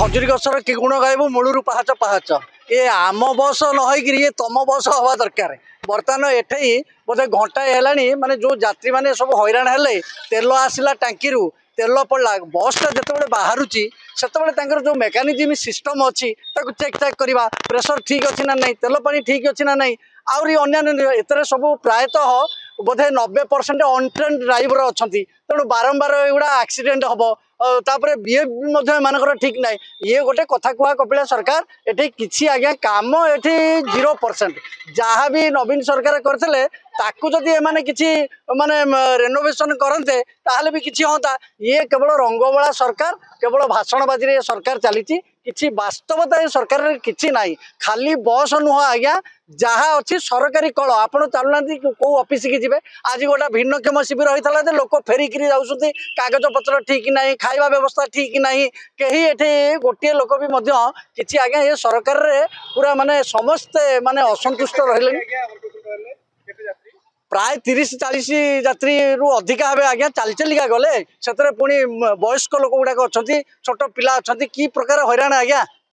खजुरी गसर कि गुण गायब मूलू पाहाच पाहाच ये आम बस नईकि ये तुम बस हवा दरकार बर्तमान एठे बोधे घंटाए है माने जो यात्री मैंने सब हैरान हेले तेल आसला टांकी तेल पड़ा बसटा जिते बाहर से जो मेकानिजम सिस्टम अच्छी चेक चेक करवा प्रेसर ठीक अच्छी ना नहीं तेल पानी ठीक अच्छी ना नहीं आहरी अन्य सब प्रायतः बोधे 90% अनट्रेन ड्राइवर अच्छा तेणु बारंबार एगुड़ा एक्सीडेंट हम तापर बिहेव एमानकर ठीक ना ये गोटे कथा कह कपिला सरकार ये किसी आज्ञा काम ये 0% जहाँ भी नवीन सरकार करते ताकू जदि एमाने किसी माने रेनोवेशन करते ताहले भी किसी होता ये केवल रंगबला सरकार केवल भाषणबाजी सरकार चली किसी वास्तवता ये सरकार किसी ना खाली बस नुह आज्ञा जहाँ अच्छी सरकारी कल आपड़ चलुना कौ ऑफिस की जी आज गोटे भिन्नक्षम शिविर होता है लोक फेरिकी जाऊँच कागज पत्र ठीक ना खाଇବା व्यवस्था ठीक ना कहीं ये गोटे लोक भी किसी आज्ञा ये सरकार रे पूरा माने समस्ते माने असंतुष्ट रहे प्राय 30-40 यात्री रु अधिका हे आज्ञा चली चलिका गले से पुणी वयस्क लोक गुड़ाक अच्छा छोट पिला अच्छा कि प्रकार हैरान आज्ञा